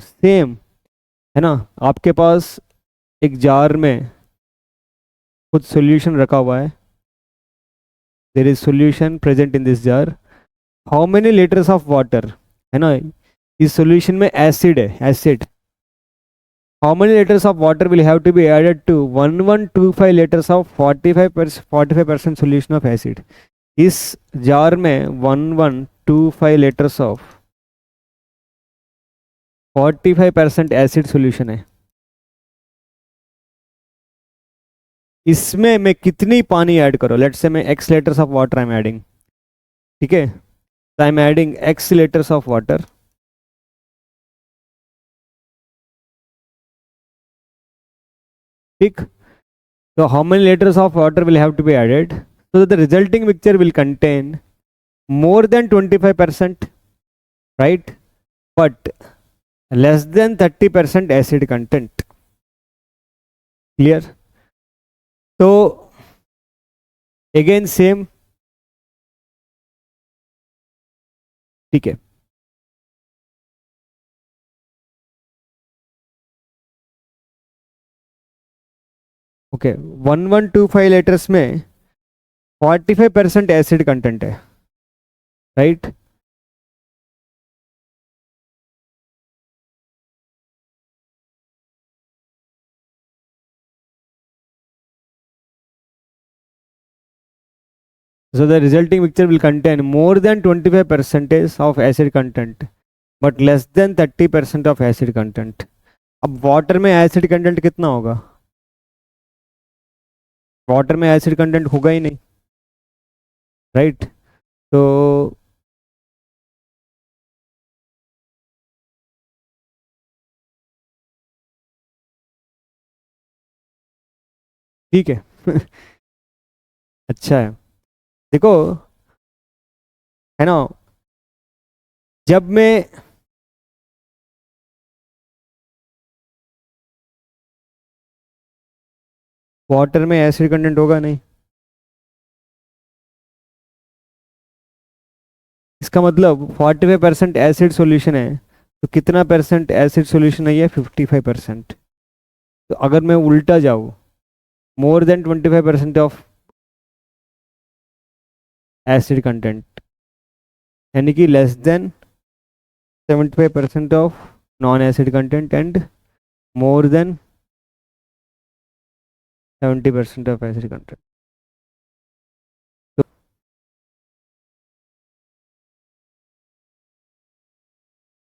है ना. आपके पास एक जार में कुछ सॉल्यूशन रखा हुआ है. There is solution present in this jar. How many litres of water, है ना, इस सॉल्यूशन में एसिड है, acid. How many liters of water will have to be added to 1,125 liters of 45% solution of acid? इस जार में 1,125 liters of 45% acid solution है. इसमें मैं कितनी पानी ऐड करूँ? लेट्स से मैं x liters of water I am adding. ठीक है, तो I am adding x liters of water. ठीक. So how many liters of water will have to be added so that the resulting mixture will contain more than 25%, right, but less than 30% acid content. Clear? So again same. ठीक है. ओके, 1,125 लीटर्स में 45% एसिड कंटेंट है, right. So the resulting mixture will contain more than 25% of acid content but less than 30% of acid content. अब वाटर में एसिड कंटेंट कितना होगा? वाटर में एसिड कंटेंट होगा ही नहीं, राइट. तो ठीक है. अच्छा है. देखो, है ना, जब मैं वाटर में एसिड कंटेंट होगा नहीं, इसका मतलब 45% एसिड सॉल्यूशन है, तो कितना परसेंट एसिड सॉल्यूशन है? ये 55%. तो अगर मैं उल्टा जाऊँ, more than 25% of acid content, यानी कि less than 75% of non acid content and more than 70% of acid content. तो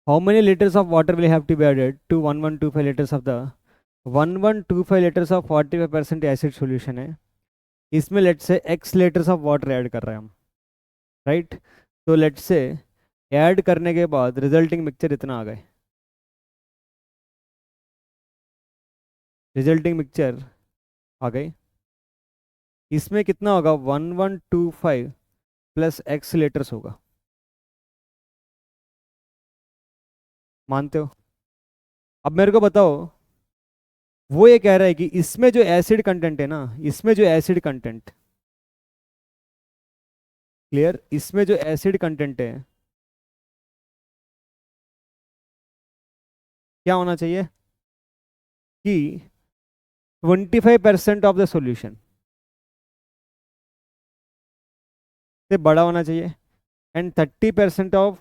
how many liters of water will have to be added to 1,125 liters of the 1,125 liters of 45% acid solution है. इसमें लेट से x litres of water add कर रहे हैं हम, राइट. तो लेट से ऐड करने के बाद रिजल्टिंग मिक्सचर इतना आ गए. रिजल्टिंग मिक्सचर आ गई. इसमें कितना होगा? 1,125 प्लस x लीटर्स होगा. मानते हो? अब मेरे को बताओ, वो ये कह रहा है कि इसमें जो एसिड कंटेंट है ना, इसमें जो एसिड कंटेंट, क्लियर, इसमें जो एसिड कंटेंट है क्या होना चाहिए कि 25% ऑफ द सॉल्यूशन से बड़ा होना चाहिए एंड 30% ऑफ,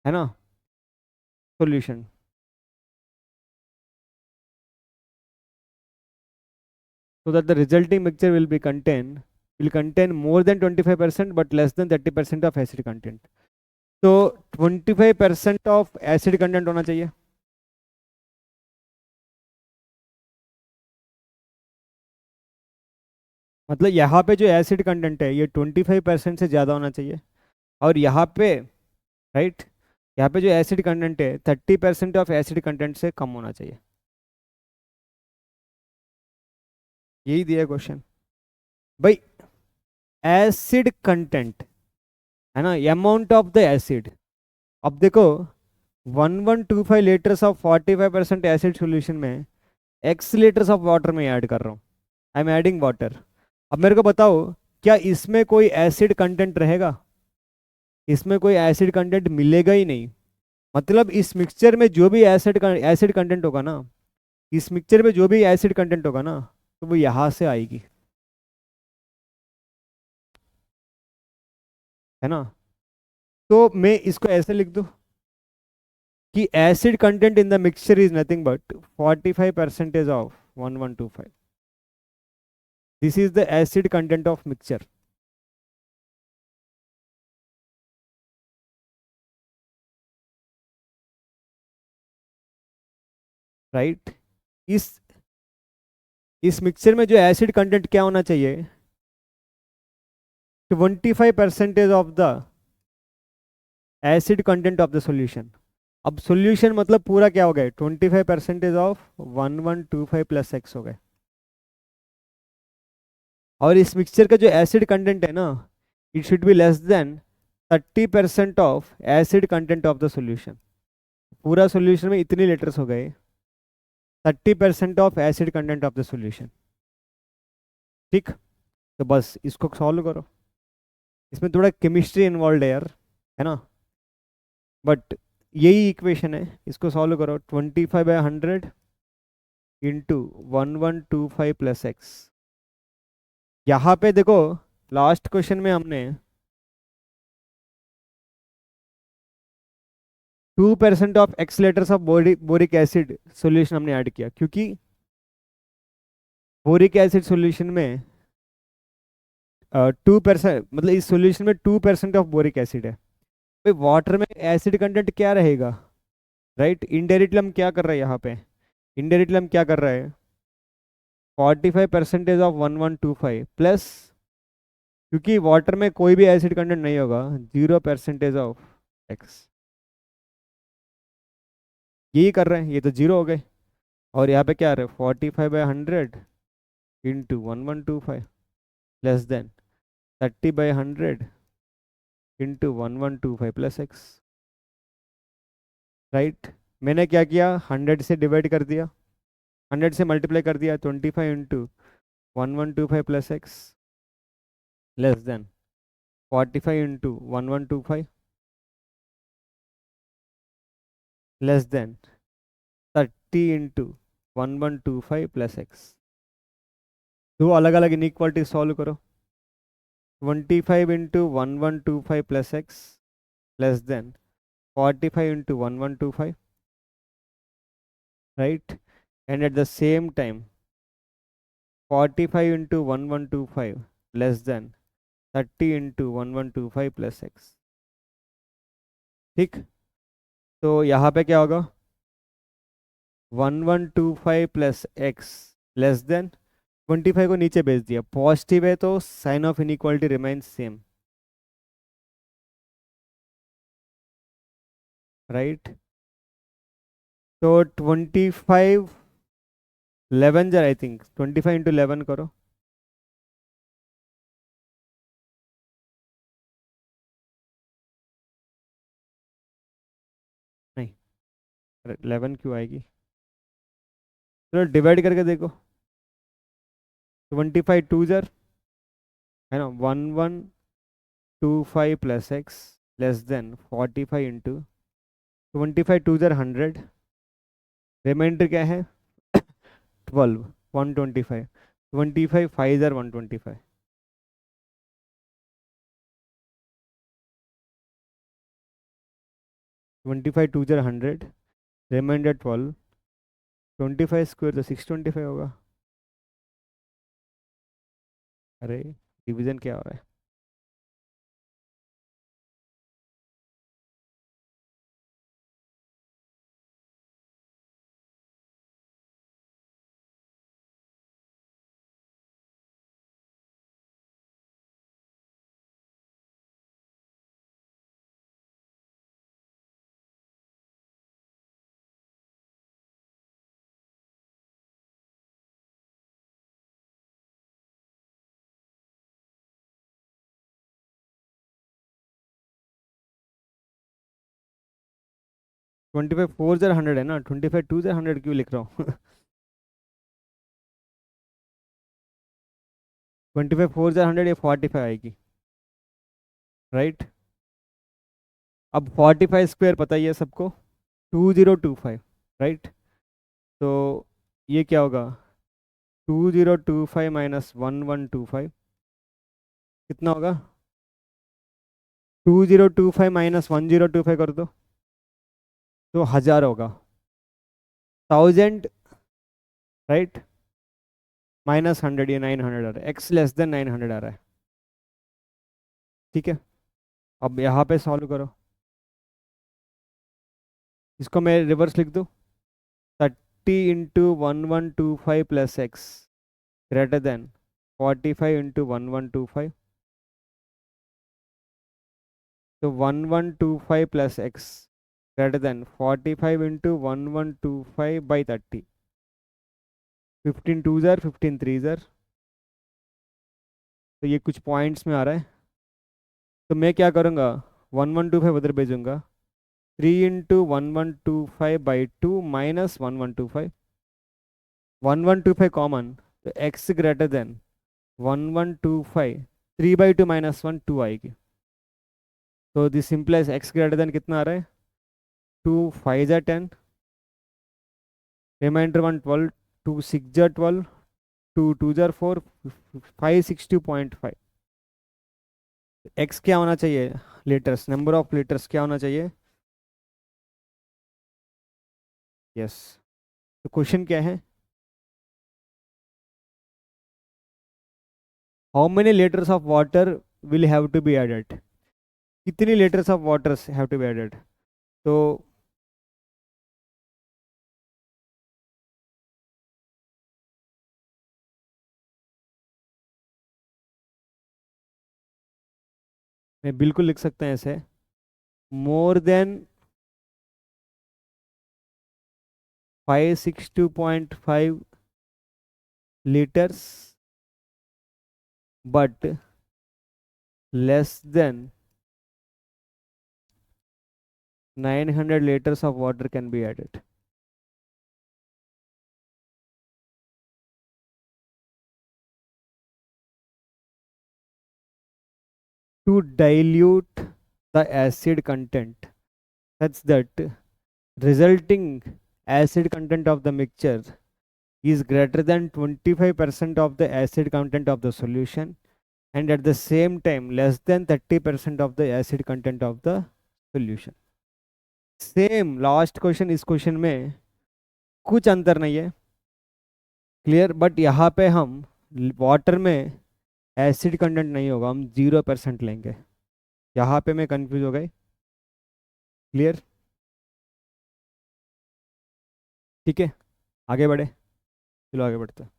है ना, solution. So that the resulting mixture will be contain will contain more than 25% but less than 30% of acid content. तो 25% ऑफ एसिड कंटेंट होना चाहिए. मतलब यहाँ पे जो एसिड कंटेंट है ये 25% से ज़्यादा होना चाहिए, और यहाँ पे राइट यहाँ पे जो एसिड कंटेंट है 30% ऑफ एसिड कंटेंट से कम होना चाहिए. यही दिया क्वेश्चन भाई. एसिड कंटेंट है ना, अमाउंट ऑफ द एसिड. अब देखो 1125 लीटर्स ऑफ 45% एसिड सॉल्यूशन में x लीटर्स ऑफ वाटर में ऐड कर रहा हूँ. I am adding water. अब मेरे को बताओ क्या इसमें कोई एसिड कंटेंट रहेगा? इसमें कोई एसिड कंटेंट मिलेगा ही नहीं. मतलब इस मिक्सचर में जो भी एसिड कंटेंट होगा ना, इस मिक्सचर में जो भी एसिड कंटेंट होगा ना, तो वो यहाँ से आएगी, है ना. तो मैं इसको ऐसे लिख दूँ कि acid content in the mixture is nothing but 45% of 1125. This is the acid content of mixture. Right. इस मिक्सचर में जो एसिड कंटेंट क्या होना चाहिए? 25% of the acid content of the solution. अब सॉल्यूशन मतलब पूरा क्या हो गया? 25% ऑफ 1125 प्लस एक्स हो गए. और इस मिक्सचर का जो एसिड कंटेंट है ना, it should be less than 30% of acid content of the solution. पूरा सॉल्यूशन में इतने लीटर्स हो गए, 30% of acid content of the solution. ठीक. तो बस इसको सॉल्व करो. इसमें थोड़ा केमिस्ट्री इन्वॉल्व है यार, है ना, बट यही इक्वेशन है. इसको सॉल्व करो. 25/100 इंटू 1125 प्लस एक्स. यहाँ पे देखो लास्ट क्वेश्चन में हमने 2% of X litres of boric acid solution हमने ऐड किया, क्योंकि बोरिक एसिड सॉल्यूशन में 2%, मतलब इस सॉल्यूशन में 2% ऑफ बोरिक एसिड है. भाई वाटर में एसिड कंटेंट क्या रहेगा? राइट. इनडायरेक्टली हम क्या कर रहे हैं यहाँ पे? इनडायरेक्टली हम क्या कर रहे हैं? 45% ऑफ 1125 प्लस, क्योंकि वाटर में कोई भी एसिड कंटेंट नहीं होगा, 0% ऑफ एक्स. यही कर रहे हैं. ये तो जीरो हो गए. और यहाँ पे क्या आ रहा है? 45/100 into 1125 less than 30/100 into 1125 plus x. Right. मैंने क्या किया? 100 से डिवाइड कर दिया, 100 से मल्टीप्लाई कर दिया. 25 into 1125 plus x less than 45 into 1125 less than 30 into 1125 plus x. दो अलग अलग इनइक्वालिटी सॉल्व करो. 25 into 1125 plus x less than 45 into 1125. Right. And at the same time 45 into 1125 less than 30 into 1125 plus x. ठीक. तो यहाँ पे क्या होगा? 1125 प्लस एक्स लेस देन 25 को नीचे भेज दिया. पॉजिटिव है तो sign of inequality remains same. Right. तो 25 11 जर आई थिंक 25 इंटू 11 करो. नहीं, 11 क्यों आएगी? चलो डिवाइड करके देखो. 25 टू जर है ना, 1125 plus x less than 45 into 25 to jar 100. Reminder क्या है? 12 125. 25 5 जर 125. 25 टू जर 100. रिमाइंडर 12. 25 स्क्वायर तो 625 होगा. अरे डिवीजन क्या हो रहा है? ट्वेंटी फाइव फोर ज़र हंड्रेड है ना, 25 टू ज़र हंड्रेड क्यों लिख रहा हूँ? 25 फोर ज़र हंड्रेड, ये 45 आएगी, राइट? अब 45 स्क्वायर पता ही है सबको, 2025, राइट? तो ये क्या होगा? 2025 माइनस 1125 कितना होगा? 2025 माइनस 1025 कर दो तो 1000 होगा, 1000, राइट? माइनस 100, ये 900 आ रहा है, एक्स लेस देन 900 आ रहा है, ठीक है? अब यहाँ पे सॉल्व करो, इसको मैं रिवर्स लिख दूँ, 30 × 1125 प्लस एक्स ग्रेटर देन 45 × 1125, तो 1125 plus X greater than 45 × 1125/30, 15 two ज़र 15 3 ज़र, तो ये कुछ पॉइंट्स में आ रहा है। तो मैं क्या करूँगा, 1125 उधर भेजूंगा, 3 × 1125/2 माइनस 1125, 1125 कॉमन, तो x ग्रेटर देन 1125, 3/2 माइनस 1 2 आएगी। तो this simplest x greater then कितना आ रहा है, 2 5 ज़ा 10, रिमाइंडर 1 12, 2 6 ज़ा 12, 2 2 ज़ा 4, 562.5। x क्या होना चाहिए, लीटर्स, नंबर ऑफ लीटर्स क्या होना चाहिए? यस। तो क्वेश्चन क्या है, how many litres of water will have to be added? कितनी litres of waters have to be added? तो मैं बिल्कुल लिख सकते हैं ऐसे, more than 562.5 litres but less than 900 liters of water can be added. To dilute the acid content such that resulting acid content of the mixture is greater than 25% of the acid content of the solution, and at the same time less than 30% of the acid content of the solution. Same last question, इस क्वेश्चन में कुछ अंतर नहीं है, क्लियर? बट यहाँ पे हम वाटर में एसिड कंटेंट नहीं होगा, हम 0% लेंगे। यहाँ पे मैं कंफ्यूज हो गई, क्लियर? ठीक है, आगे बढ़े, चलो आगे बढ़ते हैं।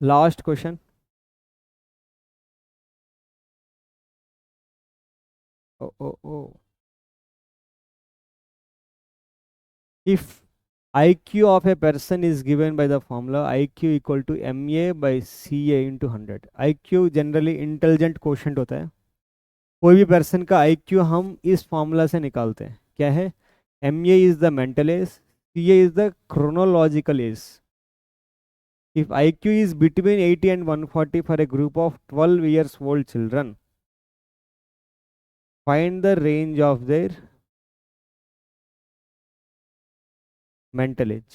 Last question, oh oh oh if IQ of a person is given by the formula IQ equal to MA/CA into 100। IQ generally intelligent question होता है, कोई भी पर्सन का IQ हम इस फॉर्मूला से निकालते हैं, क्या है? MA is the mental age, CA is the chronological age. If IQ is between 80 and 140 for a group of 12 years old children, find the range of their mental age।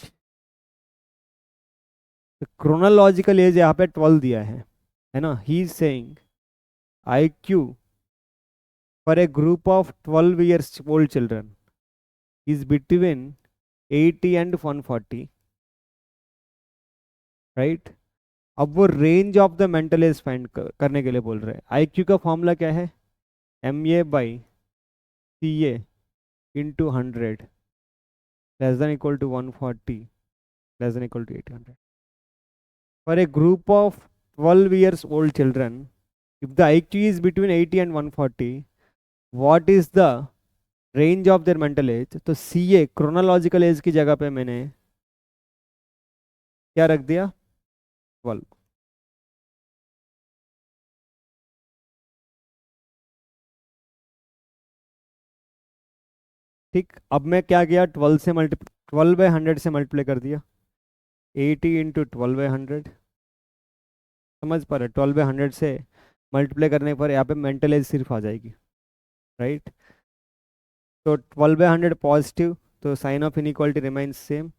Chronological age यहाँ पे 12 दिया है ना? He is saying IQ for a group of 12 years old children is between 80 and 140, right? अब वो range of the mental as find करने के लिए बोल रहे हैं। आईक्यू का फॉर्मूला क्या है? MA/CA into 100 less than equal to 140 less than equal to 800। For a group of 12 years old children, if the IQ is between 80 and 140, what is the range of their mental as? तो CA क्रोनोलॉजिकल एज की जगह पे मैंने क्या रख दिया? 12। ठीक, अब मैं क्या किया? 12/100 से मल्टीप्लाई कर दिया। 80 इंटू 12/100, समझ पा रहे? 12/100 से मल्टीप्लाई करने पर यहाँ पे मेंटल एज सिर्फ आ जाएगी, राइट? तो 12/100 पॉजिटिव, तो sign of inequality remains same.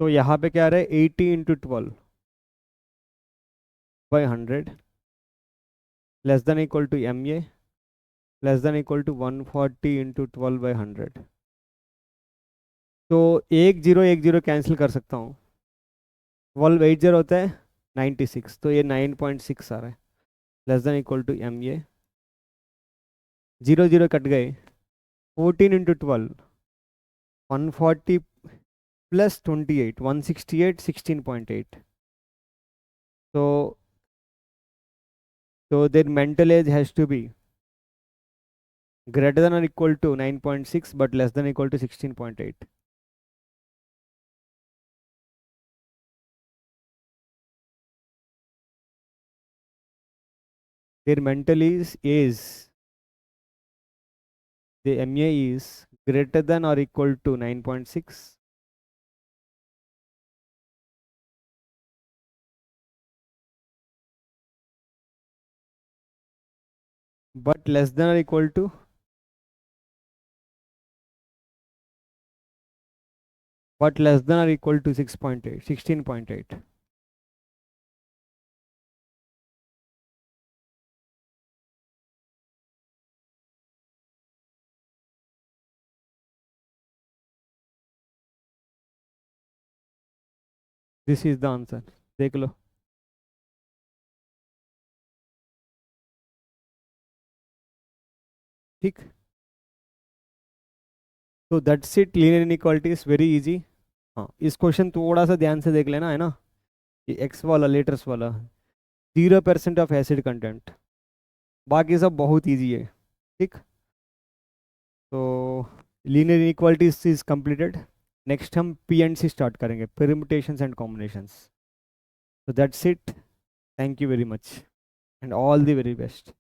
तो यहाँ पे क्या आ रहा है? 80 into 12/100 less than equal to MA less than equal to 140 into 12/100। तो 1 0 कैंसिल कर सकता हूँ। 12/80 होता है 96, तो ये 9.6 आ रहा है less than equal to MA। 0 0 cut गए। 14 into 12 140 plus 28 168 16.8। so their mental age has to be greater than or equal to 9.6 but less than or equal to 16.8. Their mental is the MA is greater than or equal to 9.6 but less than or equal to 6.8 16.8. This is the answer. देख लो। ठीक, तो that's it. Linear inequality is very easy. हाँ, इस क्वेश्चन थोड़ा सा ध्यान से देख लेना, है ना? ये एक्स वाला, लेटर्स वाला, 0% ऑफ एसिड कंटेंट, बाकी सब बहुत इजी है। ठीक, तो linear inequality is completed. Next हम PNC स्टार्ट करेंगे, permutations and combinations. So that's it. Thank you very much and all the very best.